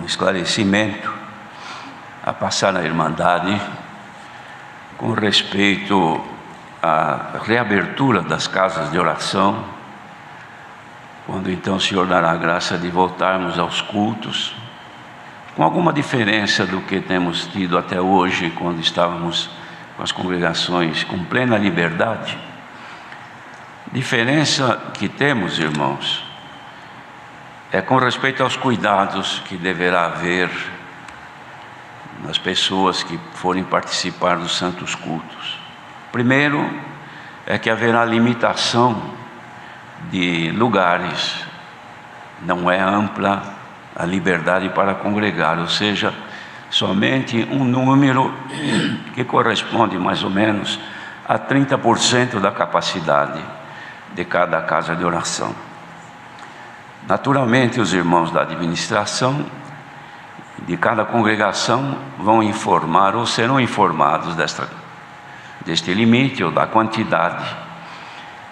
esclarecimento a passar à Irmandade com respeito à reabertura das casas de oração, quando então o Senhor dará a graça de voltarmos aos cultos, com alguma diferença do que temos tido até hoje, quando estávamos com as congregações com plena liberdade. Diferença que temos, irmãos, é com respeito aos cuidados que deverá haver nas pessoas que forem participar dos santos cultos. Primeiro, é que haverá limitação de lugares, não é ampla a liberdade para congregar, ou seja, somente um número que corresponde mais ou menos a 30% da capacidade de cada casa de oração. Naturalmente, os irmãos da administração de cada congregação vão informar ou serão informados deste limite ou da quantidade,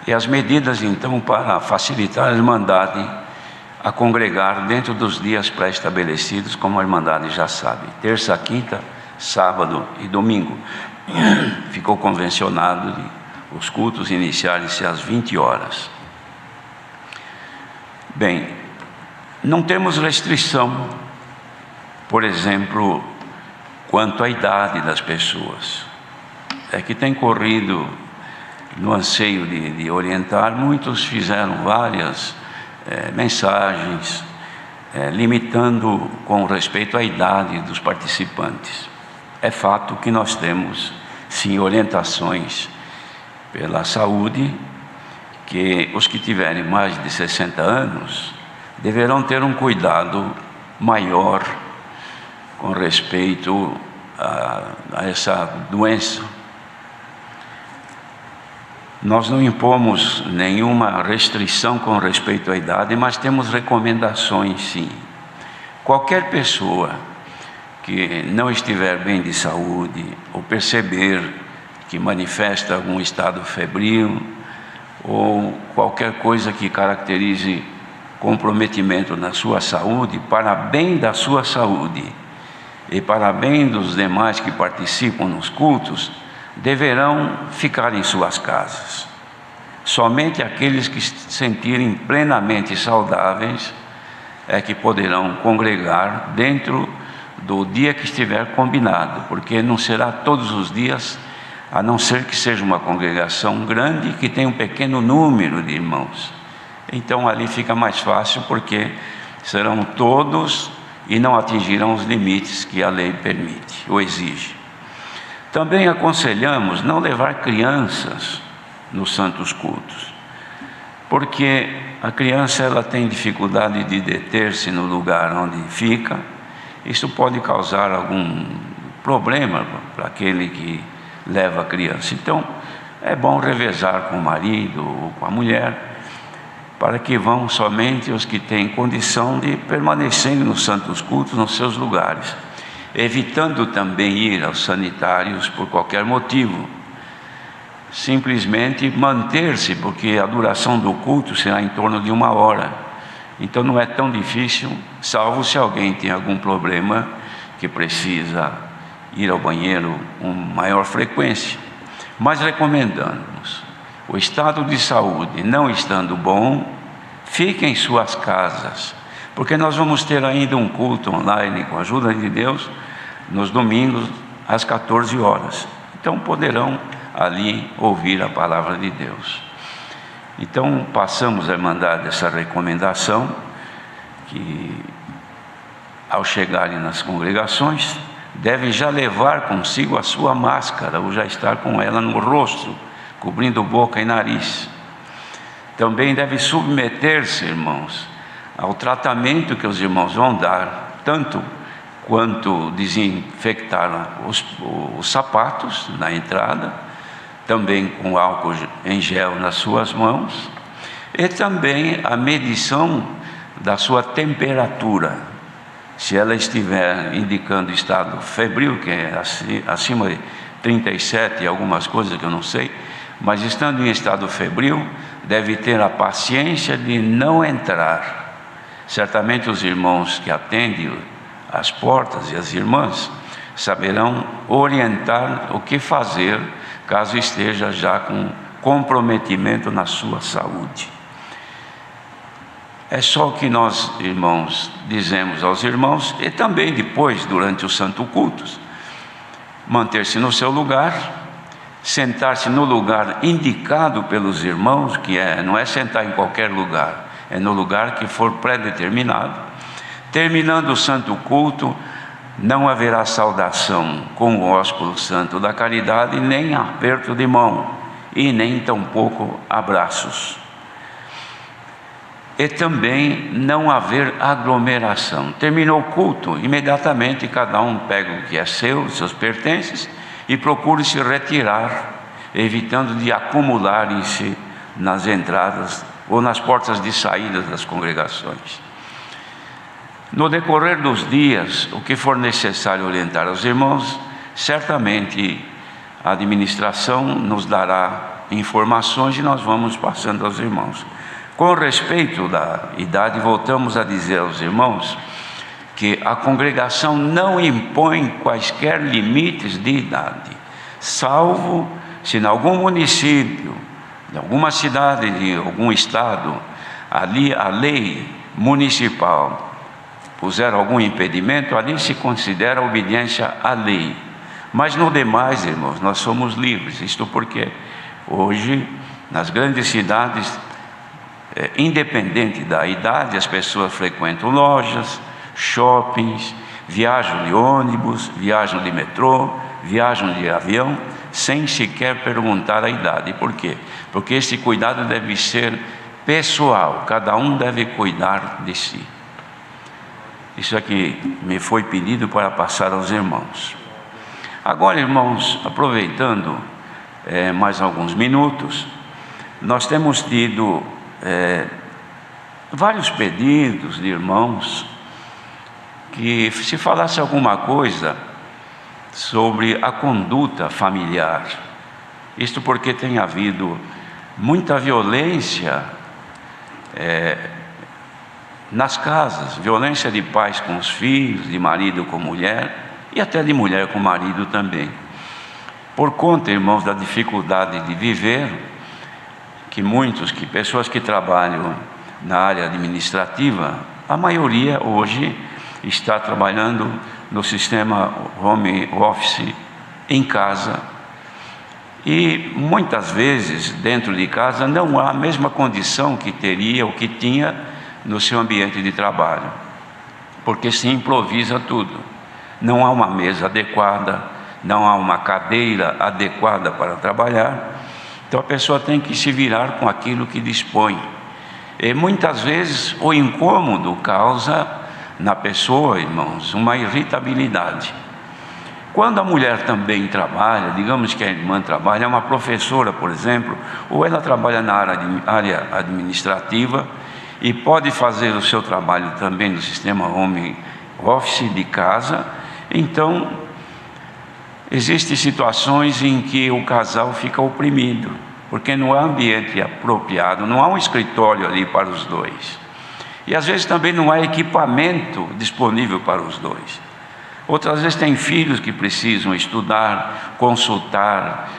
e as medidas então para facilitar a Irmandade a congregar dentro dos dias pré-estabelecidos, como a Irmandade já sabe, terça, quinta, sábado e domingo. Ficou convencionado de os cultos iniciarem-se às 20 horas. Bem, não temos restrição, por exemplo, quanto à idade das pessoas. É que tem corrido no anseio de orientar, muitos fizeram várias mensagens, limitando com respeito à idade dos participantes. É fato que nós temos, sim, orientações pela saúde, que os que tiverem mais de 60 anos deverão ter um cuidado maior com respeito a essa doença. Nós não impomos nenhuma restrição com respeito à idade, mas temos recomendações, sim. Qualquer pessoa que não estiver bem de saúde ou perceber que manifesta algum estado febril ou qualquer coisa que caracterize comprometimento na sua saúde, para bem da sua saúde e para bem dos demais que participam nos cultos, deverão ficar em suas casas. Somente aqueles que se sentirem plenamente saudáveis é que poderão congregar dentro do dia que estiver combinado, porque não será todos os dias, a não ser que seja uma congregação grande que tenha um pequeno número de irmãos. Então ali fica mais fácil, porque serão todos e não atingirão os limites que a lei permite ou exige. Também aconselhamos não levar crianças nos santos cultos, porque a criança ela tem dificuldade de deter-se no lugar onde fica. Isso pode causar algum problema para aquele que leva a criança. Então, é bom revezar com o marido ou com a mulher, para que vão somente os que têm condição de permanecer nos santos cultos nos seus lugares, evitando também ir aos sanitários por qualquer motivo. Simplesmente manter-se, porque a duração do culto será em torno de 1 hora. Então não é tão difícil, salvo se alguém tem algum problema que precisa ir ao banheiro com maior frequência. Mas recomendamos, o estado de saúde não estando bom, fiquem em suas casas, porque nós vamos ter ainda um culto online, com a ajuda de Deus, nos domingos, às 14 horas. Então poderão ali ouvir a palavra de Deus. Então passamos a mandar essa recomendação, que ao chegarem nas congregações, devem já levar consigo a sua máscara, ou já estar com ela no rosto, cobrindo boca e nariz. Também deve submeter-se, irmãos, ao tratamento que os irmãos vão dar, tanto quanto desinfectar os sapatos na entrada, também com álcool em gel nas suas mãos, e também a medição da sua temperatura. Se ela estiver indicando estado febril, que é acima de 37 e algumas coisas que eu não sei, mas estando em estado febril, deve ter a paciência de não entrar. Certamente os irmãos que atendem as portas e as irmãs saberão orientar o que fazer caso esteja já com comprometimento na sua saúde. É só o que nós, irmãos, dizemos aos irmãos, e também depois, durante os santos cultos: manter-se no seu lugar, sentar-se no lugar indicado pelos irmãos, que não é sentar em qualquer lugar, é no lugar que for pré-determinado. Terminando o santo culto, não haverá saudação com o ósculo santo da caridade, nem aperto de mão, e nem tampouco abraços. E também não haver aglomeração. Terminou o culto, imediatamente cada um pega o que é seu, seus pertences, e procure se retirar, evitando de acumularem-se nas entradas ou nas portas de saída das congregações. No decorrer dos dias, o que for necessário orientar aos irmãos, certamente a administração nos dará informações e nós vamos passando aos irmãos. Com respeito da idade, voltamos a dizer aos irmãos que a congregação não impõe quaisquer limites de idade, salvo se em algum município, em alguma cidade de algum estado, ali a lei municipal puser algum impedimento, ali se considera obediência à lei. Mas no demais, irmãos, nós somos livres. Isto porque hoje, nas grandes cidades, independente da idade, as pessoas frequentam lojas, shoppings, viajam de ônibus, viajam de metrô, viajam de avião, sem sequer perguntar a idade. Por quê? Porque esse cuidado deve ser pessoal, cada um deve cuidar de si. Isso aqui me foi pedido para passar aos irmãos. Agora, irmãos, aproveitando mais alguns minutos, nós temos tido vários pedidos de irmãos que se falasse alguma coisa sobre a conduta familiar. Isto porque tem havido muita violência nas casas, violência de pais com os filhos, de marido com mulher e até de mulher com marido também. Por conta, irmãos, da dificuldade de viver, que pessoas que trabalham na área administrativa, a maioria hoje está trabalhando no sistema home office em casa, e muitas vezes dentro de casa não há a mesma condição que teria ou que tinha no seu ambiente de trabalho, porque se improvisa tudo. Não há uma mesa adequada, não há uma cadeira adequada para trabalhar, então a pessoa tem que se virar com aquilo que dispõe. E muitas vezes o incômodo causa na pessoa, irmãos, uma irritabilidade. Quando a mulher também trabalha, digamos que a irmã trabalha, é uma professora, por exemplo, ou ela trabalha na área administrativa e pode fazer o seu trabalho também no sistema home office de casa, então existem situações em que o casal fica oprimido, porque não há ambiente apropriado, não há um escritório ali para os dois. E às vezes também não há equipamento disponível para os dois. Outras vezes tem filhos que precisam estudar, consultar,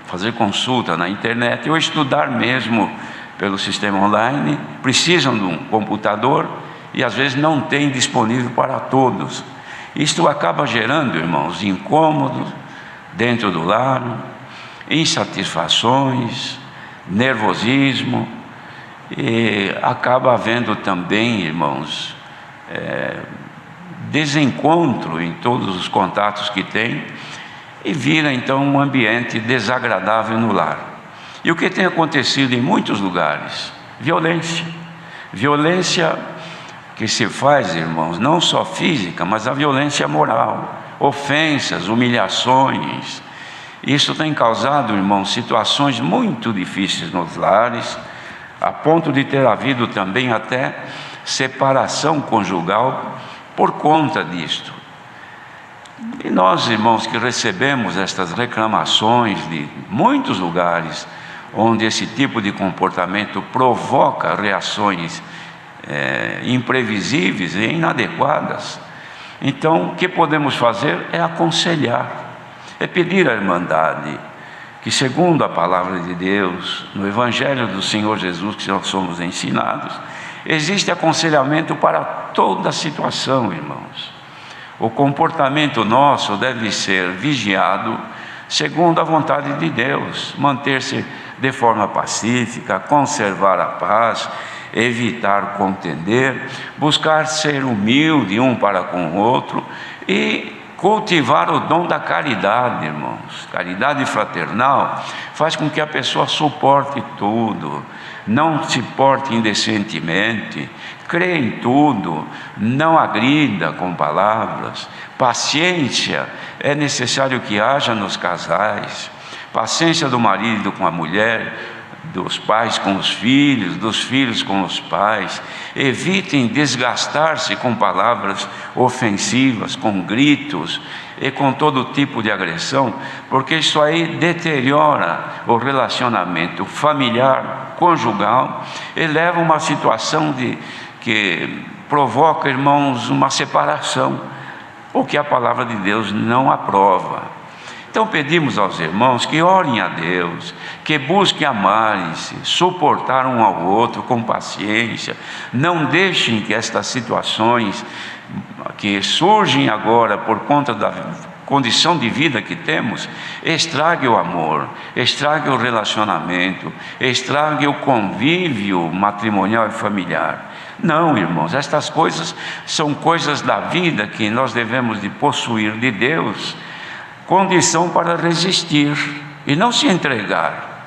fazer consulta na internet, ou estudar mesmo pelo sistema online, precisam de um computador e às vezes não tem disponível para todos. Isto acaba gerando, irmãos, incômodos dentro do lar, insatisfações, nervosismo, e acaba havendo também, irmãos, desencontro em todos os contatos que tem, e vira então um ambiente desagradável no lar. E o que tem acontecido em muitos lugares? Violência que se faz, irmãos, não só física, mas a violência moral, ofensas, humilhações. Isso tem causado, irmãos, situações muito difíceis nos lares, a ponto de ter havido também até separação conjugal por conta disto. E nós, irmãos, que recebemos estas reclamações de muitos lugares, onde esse tipo de comportamento provoca reações imprevisíveis e inadequadas. Então, o que podemos fazer é aconselhar, é pedir à irmandade que, segundo a palavra de Deus, no Evangelho do Senhor Jesus que nós somos ensinados, existe aconselhamento para toda situação, irmãos. O comportamento nosso deve ser vigiado segundo a vontade de Deus, manter-se de forma pacífica, conservar a paz, evitar contender, buscar ser humilde um para com o outro e cultivar o dom da caridade, irmãos. Caridade fraternal faz com que a pessoa suporte tudo, não se porte indecentemente, crê em tudo, não agrida com palavras. Paciência é necessário que haja nos casais, paciência do marido com a mulher, dos pais com os filhos, dos filhos com os pais. Evitem desgastar-se com palavras ofensivas, com gritos e com todo tipo de agressão, porque isso aí deteriora o relacionamento familiar, conjugal, e leva a uma situação que provoca, irmãos, uma separação, o que a palavra de Deus não aprova. Então pedimos aos irmãos que orem a Deus, que busquem amar-se, suportar um ao outro com paciência. Não deixem que estas situações que surgem agora por conta da condição de vida que temos, estrague o amor, estrague o relacionamento, estrague o convívio matrimonial e familiar. Não, irmãos, estas coisas são coisas da vida que nós devemos de possuir de Deus, condição para resistir e não se entregar.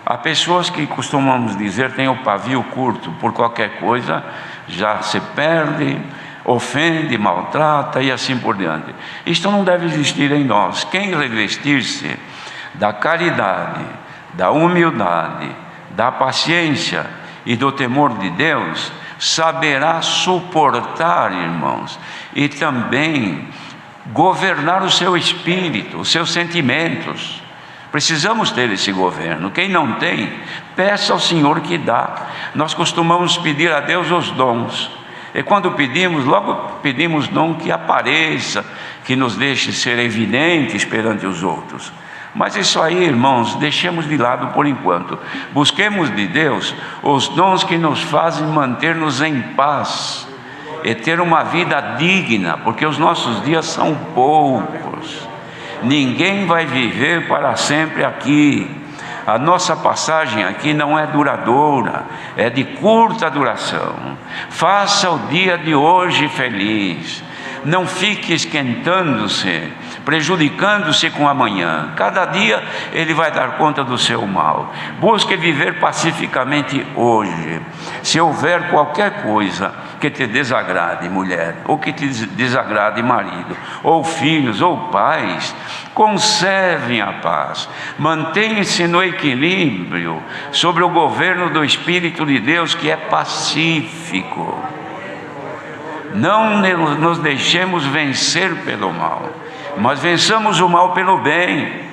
Há pessoas que costumamos dizer têm o pavio curto, por qualquer coisa já se perde, ofende, maltrata e assim por diante. Isto não deve existir em nós. Quem revestir-se da caridade, da humildade, da paciência e do temor de Deus, saberá suportar, irmãos, e também governar o seu espírito, os seus sentimentos. Precisamos ter esse governo. Quem não tem, peça ao Senhor que dá. Nós costumamos pedir a Deus os dons, e quando pedimos, logo pedimos dom que apareça, que nos deixe ser evidentes perante os outros. Mas isso aí, irmãos, deixemos de lado por enquanto. Busquemos de Deus os dons que nos fazem manter-nos em paz e ter uma vida digna, porque os nossos dias são poucos. Ninguém vai viver para sempre aqui. A nossa passagem aqui não é duradoura, é de curta duração. Faça o dia de hoje feliz. Não fique esquentando-se, prejudicando-se com amanhã. Cada dia ele vai dar conta do seu mal. Busque viver pacificamente hoje. Se houver qualquer coisa que te desagrade, mulher, ou que te desagrade, marido, ou filhos, ou pais, conservem a paz. Mantenha-se no equilíbrio sobre o governo do Espírito de Deus, que é pacífico. Não nos deixemos vencer pelo mal, mas vençamos o mal pelo bem.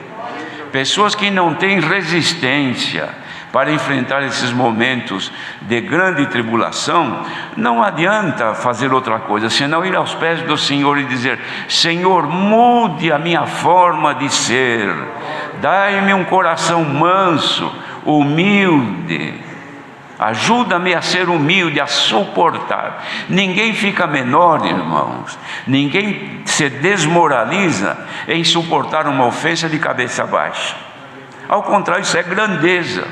Pessoas que não têm resistência para enfrentar esses momentos de grande tribulação, não adianta fazer outra coisa, senão ir aos pés do Senhor e dizer: Senhor, mude a minha forma de ser, dai-me um coração manso, humilde. Ajuda-me a ser humilde, a suportar. Ninguém fica menor, irmãos. Ninguém se desmoraliza em suportar uma ofensa de cabeça baixa. Ao contrário, isso é grandeza.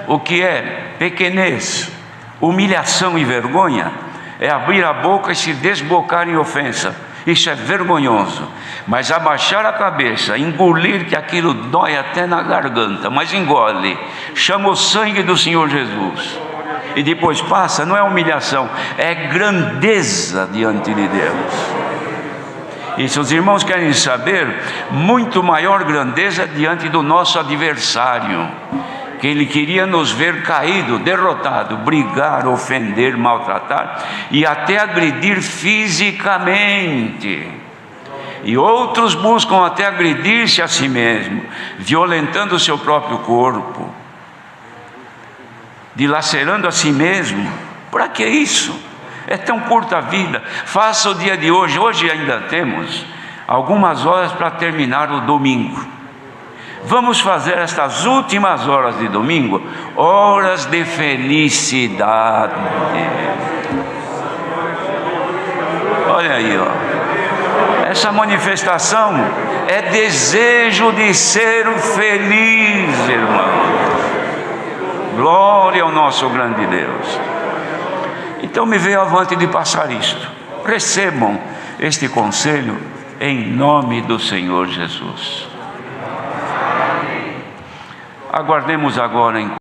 O que é pequenez, humilhação e vergonha é abrir a boca e se desbocar em ofensa. Isso é vergonhoso. Mas abaixar a cabeça, engolir, que aquilo dói até na garganta, mas engole, chama o sangue do Senhor Jesus e depois passa, não é humilhação, é grandeza diante de Deus. E se os irmãos querem saber, muito maior grandeza diante do nosso adversário, que ele queria nos ver caído, derrotado, brigar, ofender, maltratar e até agredir fisicamente. E outros buscam até agredir-se a si mesmo, violentando o seu próprio corpo. dilacerando a si mesmo. Para que isso? É tão curta a vida. Faça o dia de hoje. Hoje ainda temos algumas horas para terminar o domingo. Vamos fazer estas últimas horas de domingo horas de felicidade. Olha aí, ó. Essa manifestação é desejo de ser feliz, irmão. Glória ao nosso grande Deus. Então me veio avante de passar isto. Recebam este conselho em nome do Senhor Jesus. Aguardemos agora em